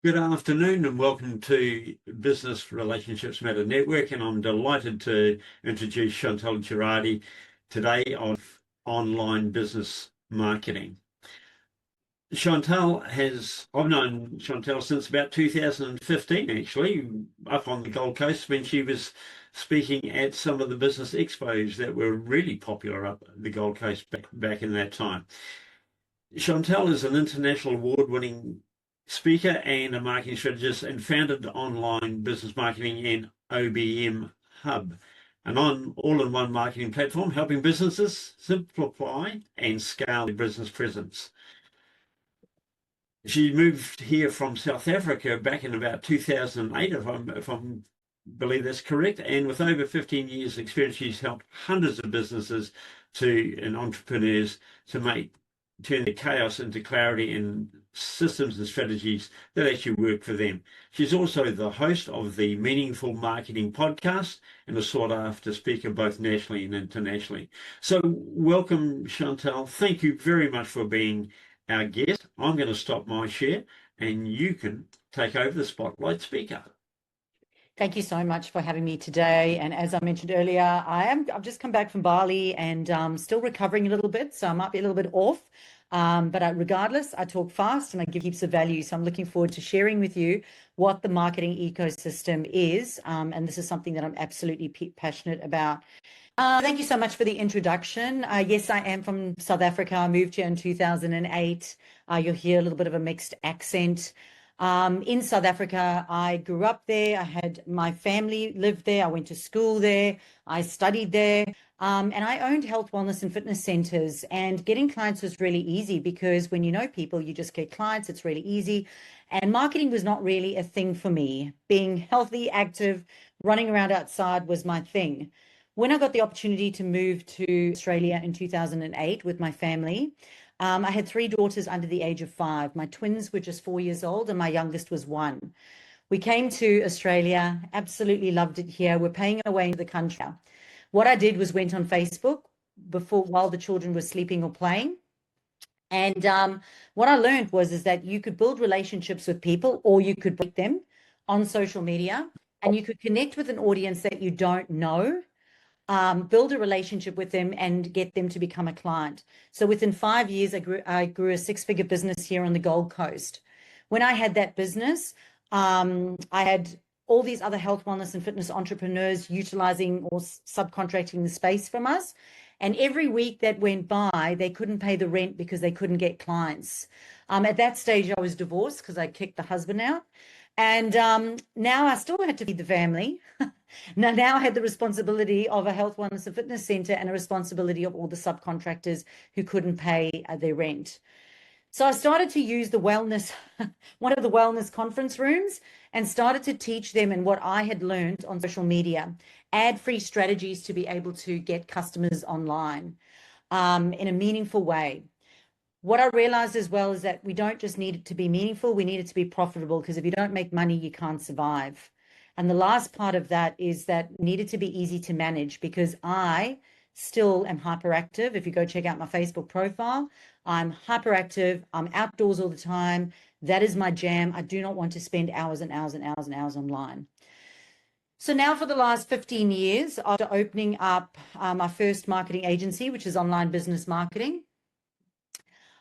Good afternoon and welcome to Business Relationships Matter Network, and I'm delighted to introduce Chantal Gerardy today on online business marketing. I've known Chantal since about 2015, actually, up on the Gold Coast when she was speaking at some of the business expos that were really popular up the Gold Coast back in that time. Chantal is an international award-winning speaker and a marketing strategist, and founded online business marketing and OBM Hub, an all-in-one marketing platform helping businesses simplify and scale their business presence. She moved here from South Africa back in about 2008, if I believe that's correct. And with over 15 years experience, she's helped hundreds of businesses and entrepreneurs to turn their chaos into clarity and systems and strategies that actually work for them. She's also the host of the Meaningful Marketing podcast and a sought-after speaker both nationally and internationally. So welcome, Chantal. Thank you very much for being our guest. I'm going to stop my share and you can take over the spotlight speaker. Thank you so much for having me today. And as I mentioned earlier, I've just come back from Bali and still recovering a little bit, so I might be a little bit off. But regardless, I talk fast and I give heaps of value. So I'm looking forward to sharing with you what the marketing ecosystem is. And this is something that I'm absolutely passionate about. Thank you so much for the introduction. Yes, I am from South Africa. I moved here in 2008. You'll hear a little bit of a mixed accent. In South Africa, I grew up there. I had my family lived there. I went to school there. I studied there. And I owned health, wellness, and fitness centers. And getting clients was really easy because when you know people, you just get clients. It's really easy. And marketing was not really a thing for me. Being healthy, active, running around outside was my thing. When I got the opportunity to move to Australia in 2008 with my family, I had 3 daughters under the age of 5. My twins were just 4 years old and my youngest was 1. We came to Australia, absolutely loved it here. We're paying our way into the country. What I did was went on Facebook while the children were sleeping or playing. And what I learned is that you could build relationships with people or you could break them on social media, and you could connect with an audience that you don't know. Build a relationship with them and get them to become a client. So within 5 years, I grew a 6-figure business here on the Gold Coast. When I had that business, I had all these other health, wellness, and fitness entrepreneurs utilizing or subcontracting the space from us. And every week that went by, they couldn't pay the rent because they couldn't get clients. At that stage, I was divorced because I kicked the husband out. And now I still had to feed the family. Now I had the responsibility of a health, wellness, and fitness center and a responsibility of all the subcontractors who couldn't pay their rent. So I started to use one of the wellness conference rooms, and started to teach them in what I had learned on social media, ad-free strategies to be able to get customers online in a meaningful way. What I realized as well is that we don't just need it to be meaningful, we need it to be profitable, because if you don't make money, you can't survive. And the last part of that is that it needed to be easy to manage, because I still am hyperactive. If you go check out my Facebook profile, I'm hyperactive. I'm outdoors all the time. That is my jam. I do not want to spend hours and hours and hours and hours online. So now for the last 15 years, after opening up my first marketing agency, which is online business marketing,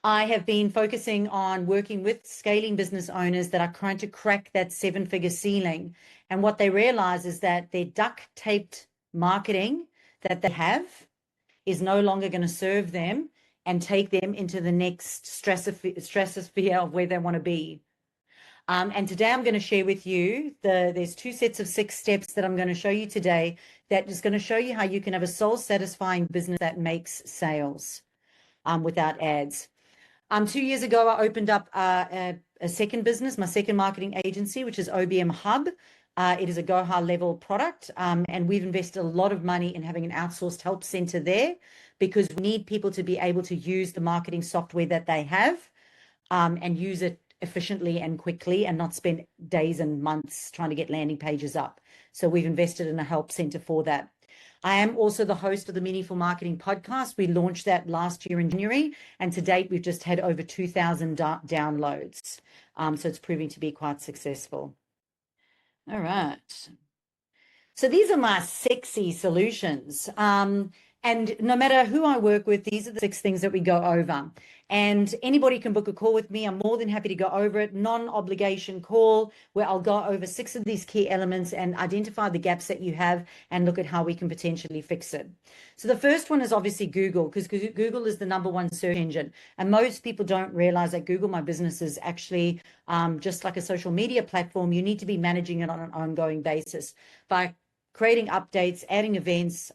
I have been focusing on working with scaling business owners that are trying to crack that 7-figure ceiling. And what they realize is that their duct-taped marketing that they have is no longer going to serve them and take them into the next stratosphere of where they want to be. And today I'm going to share with you, there's 2 sets of 6 steps that I'm going to show you today that is going to show you how you can have a soul-satisfying business that makes sales without ads. 2 years ago, I opened up a second business, my second marketing agency, which is OBM Hub. It is a go-high level product, and we've invested a lot of money in having an outsourced help center there, because we need people to be able to use the marketing software that they have and use it efficiently and quickly, and not spend days and months trying to get landing pages up. So we've invested in a help center for that. I am also the host of the Meaningful Marketing podcast. We launched that last year in January, and to date, we've just had over 2,000 downloads. So it's proving to be quite successful. All right. So these are my sexy solutions. And no matter who I work with, these are the 6 things that we go over. And anybody can book a call with me. I'm more than happy to go over it. Non-obligation call where I'll go over 6 of these key elements and identify the gaps that you have and look at how we can potentially fix it. So the first one is obviously Google, because Google is the #1 search engine. And most people don't realize that Google My Business is actually just like a social media platform. You need to be managing it on an ongoing basis by creating updates, adding events,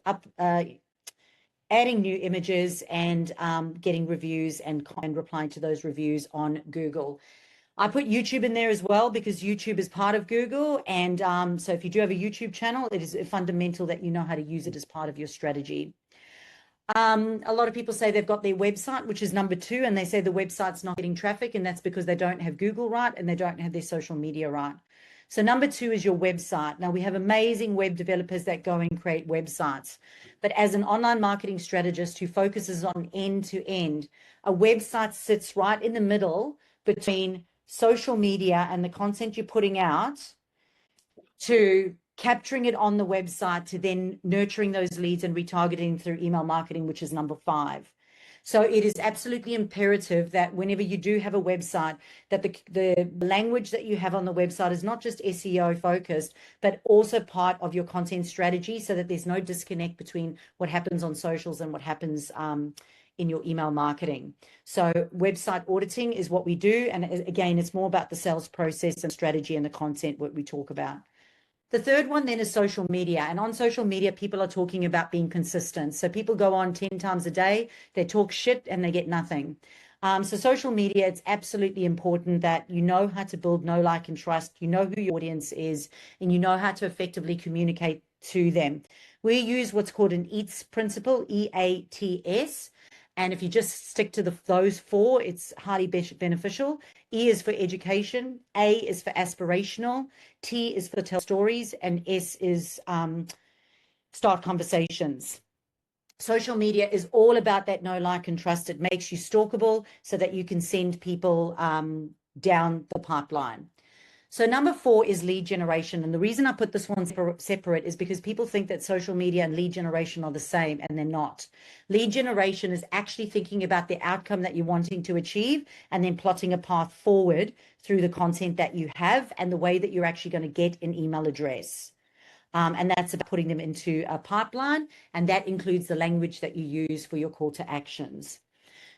adding new images, and getting reviews and replying to those reviews on Google. I put YouTube in there as well because YouTube is part of Google. And so if you do have a YouTube channel, it is fundamental that you know how to use it as part of your strategy. A lot of people say they've got their website, which is #2, and they say the website's not getting traffic, and that's because they don't have Google right and they don't have their social media right. So #2 is your website. Now, we have amazing web developers that go and create websites. But as an online marketing strategist who focuses on end to end, a website sits right in the middle between social media and the content you're putting out to capturing it on the website to then nurturing those leads and retargeting through email marketing, which is #5. So it is absolutely imperative that whenever you do have a website, that the language that you have on the website is not just SEO focused, but also part of your content strategy so that there's no disconnect between what happens on socials and what happens in your email marketing. So website auditing is what we do. And again, it's more about the sales process and strategy and the content what we talk about. The third one then is social media. And on social media, people are talking about being consistent. So people go on 10 times a day, they talk shit and they get nothing. So social media, it's absolutely important that you know how to build know, like, and trust. You know who your audience is, and you know how to effectively communicate to them. We use what's called an EATS principle, EATS. And if you just stick to those 4, it's highly beneficial. E is for education, A is for aspirational, T is for tell stories, and S is start conversations. Social media is all about that know, like, and trust. It makes you stalkable so that you can send people down the pipeline. So #4 is lead generation. And the reason I put this one separate is because people think that social media and lead generation are the same, and they're not. Lead generation is actually thinking about the outcome that you're wanting to achieve and then plotting a path forward through the content that you have and the way that you're actually going to get an email address. And that's about putting them into a pipeline. And that includes the language that you use for your call to actions.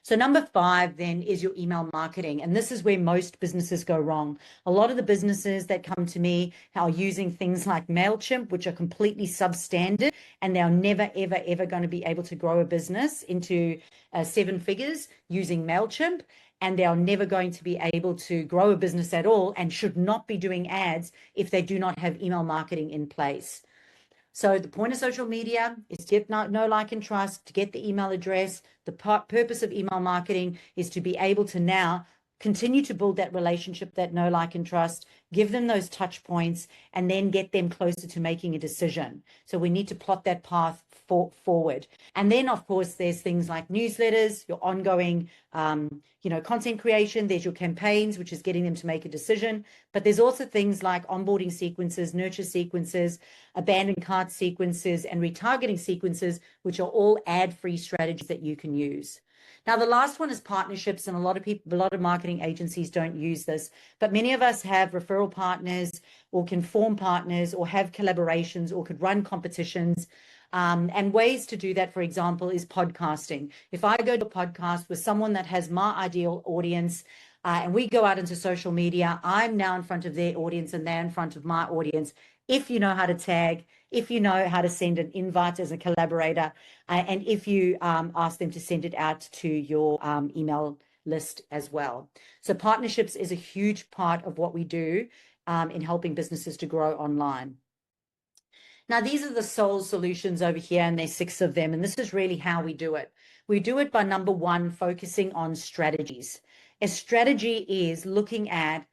So #5 then is your email marketing. And this is where most businesses go wrong. A lot of the businesses that come to me are using things like MailChimp, which are completely substandard, and they're never, ever, ever going to be able to grow a business into 7 figures using MailChimp. And they are never going to be able to grow a business at all and should not be doing ads if they do not have email marketing in place. So the point of social media is to get know, like, and trust, to get the email address. The purpose of email marketing is to be able to now continue to build that relationship, that know, like, and trust, give them those touch points, and then get them closer to making a decision. So we need to plot that path forward. And then, of course, there's things like newsletters, your ongoing, content creation. There's your campaigns, which is getting them to make a decision. But there's also things like onboarding sequences, nurture sequences, abandoned cart sequences, and retargeting sequences, which are all ad-free strategies that you can use. Now, the last one is partnerships, and a lot of marketing agencies don't use this, but many of us have referral partners or can form partners or have collaborations or could run competitions. And ways to do that, for example, is podcasting. If I go to a podcast with someone that has my ideal audience, and we go out into social media, I'm now in front of their audience and they're in front of my audience. If you know how to tag, if you know how to send an invite as a collaborator, and if you ask them to send it out to your email list as well. So partnerships is a huge part of what we do in helping businesses to grow online. Now, these are the S.O.U.L solutions over here, and there's 6 of them. And this is really how we do it. We do it by #1, focusing on strategies. A strategy is looking at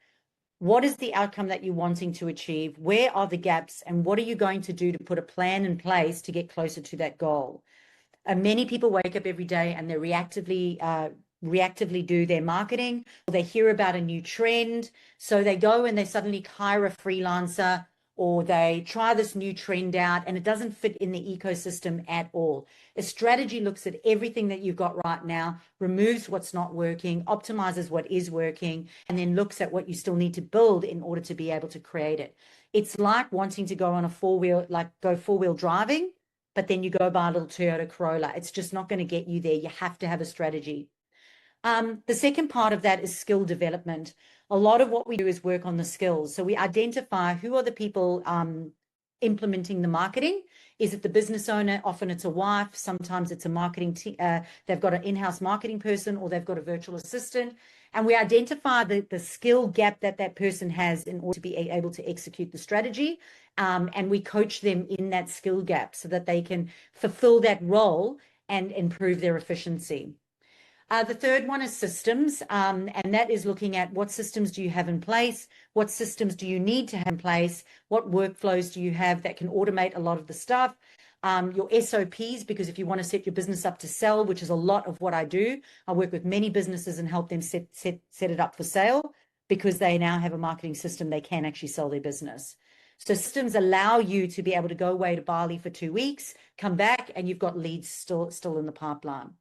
what is the outcome that you're wanting to achieve? Where are the gaps? And what are you going to do to put a plan in place to get closer to that goal? Many people wake up every day and they're reactively reactively do their marketing, or they hear about a new trend. So they go and they suddenly hire a freelancer, or they try this new trend out and it doesn't fit in the ecosystem at all. A strategy looks at everything that you've got right now, removes what's not working, optimizes what is working, and then looks at what you still need to build in order to be able to create it. It's like wanting to go on a four-wheel driving, but then you go buy a little Toyota Corolla. It's just not going to get you there. You have to have a strategy. The second part of that is skill development. A lot of what we do is work on the skills. So we identify who are the people implementing the marketing. Is it the business owner? Often it's a wife. Sometimes it's a marketing team. They've got an in-house marketing person, or they've got a virtual assistant. And we identify the skill gap that person has in order to be able to execute the strategy. And we coach them in that skill gap so that they can fulfill that role and improve their efficiency. The third one is systems, and that is looking at what systems do you have in place, what systems do you need to have in place, what workflows do you have that can automate a lot of the stuff, your SOPs, because if you want to set your business up to sell, which is a lot of what I do, I work with many businesses and help them set it up for sale, because they now have a marketing system, they can actually sell their business. So systems allow you to be able to go away to Bali for 2 weeks, come back, and you've got leads still in the pipeline.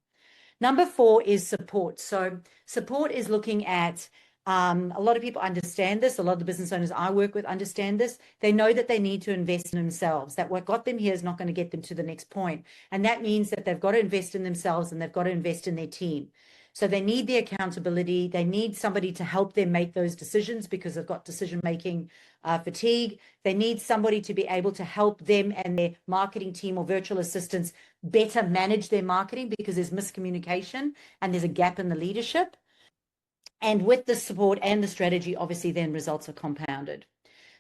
Number 4 is support. So support is looking at, a lot of people understand this. A lot of the business owners I work with understand this. They know that they need to invest in themselves, that what got them here is not going to get them to the next point. And that means that they've got to invest in themselves and they've got to invest in their team. So they need the accountability. They need somebody to help them make those decisions because they've got decision-making fatigue. They need somebody to be able to help them and their marketing team or virtual assistants better manage their marketing because there's miscommunication and there's a gap in the leadership. And with the support and the strategy, obviously, then results are compounded.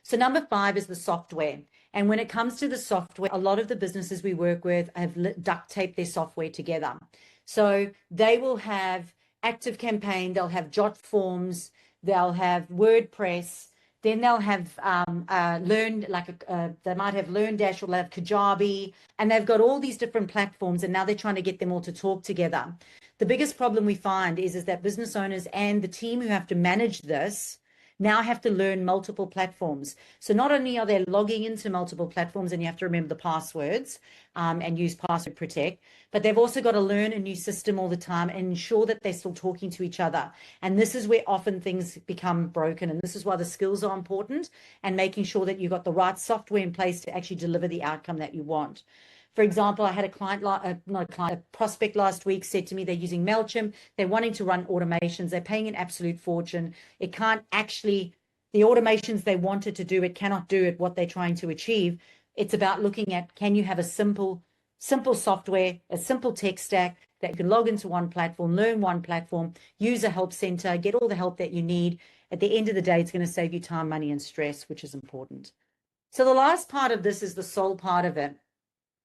So number 5 is the software. And when it comes to the software, a lot of the businesses we work with have duct taped their software together. So they will have ActiveCampaign, they'll have Jot Forms, they'll have WordPress, then they'll have they might have LearnDash, or they'll have Kajabi, and they've got all these different platforms, and now they're trying to get them all to talk together. The biggest problem we find is that business owners and the team who have to manage this now have to learn multiple platforms. So not only are they logging into multiple platforms, and you have to remember the passwords and use password protect, but they've also got to learn a new system all the time and ensure that they're still talking to each other. And this is where often things become broken. And this is why the skills are important, and making sure that you've got the right software in place to actually deliver the outcome that you want. For example, I had a prospect last week said to me they're using MailChimp. They're wanting to run automations. They're paying an absolute fortune. It can't actually, the automations they wanted to do, it cannot do it what they're trying to achieve. It's about looking at, can you have a simple software, a simple tech stack that you can log into one platform, learn one platform, use a help center, get all the help that you need. At the end of the day, it's going to save you time, money, and stress, which is important. So the last part of this is the soul part of it.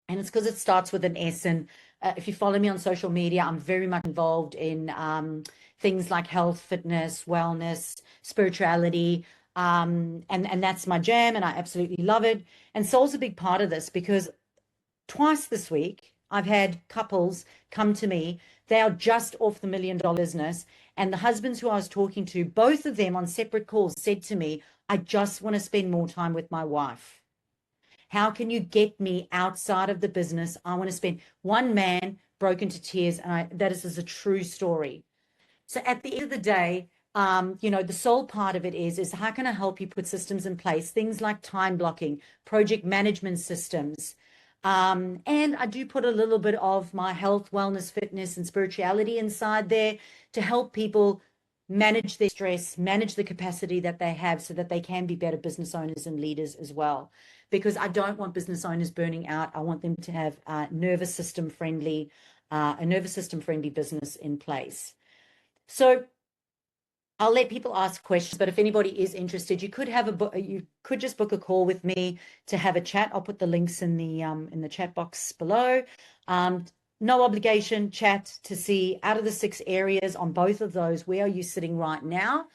And it's because it starts with an S. And if you follow me on social media, I'm very much involved in things like health, fitness, wellness, spirituality. And that's my jam, and I absolutely love it. And soul's a big part of this, because twice this week, I've had couples come to me. They are just off the $1 million business. And the husbands who I was talking to, both of them on separate calls, said to me, I just want to spend more time with my wife. How can you get me outside of the business? I want to spend. One man broke into tears, and that is a true story. So at the end of the day, the soul part of it is how can I help you put systems in place, things like time blocking, project management systems. And I do put a little bit of my health, wellness, fitness, and spirituality inside there to help people manage their stress, manage the capacity that they have so that they can be better business owners and leaders as well. Because I don't want business owners burning out. I want them to have a nervous system friendly business in place. So I'll let people ask questions, but if anybody is interested, you could just book a call with me to have a chat. I'll put the links in the chat box below. No obligation chat to see, out of the 6 areas on both of those, where are you sitting right now,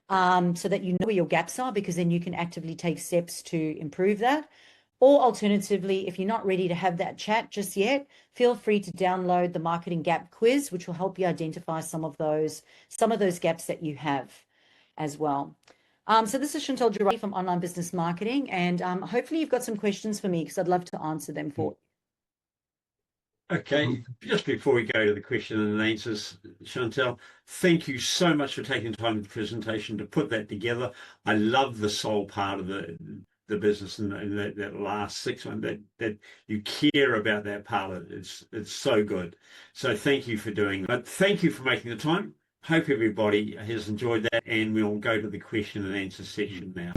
so that you know where your gaps are, because then you can actively take steps to improve that. Or alternatively, if you're not ready to have that chat just yet, feel free to download the Marketing Gap Quiz, which will help you identify some of those gaps that you have as well. So this is Chantal Gerardy from Online Business Marketing, and hopefully you've got some questions for me because I'd love to answer them for you. Okay, just before we go to the question and answers, Chantal, thank you so much for taking the time in the presentation to put that together. I love the soul part of the business and that last 6 months that you care about that part of it. It's so good. So thank you for doing that. But thank you for making the time. Hope everybody has enjoyed that, and we'll go to the question and answer section now.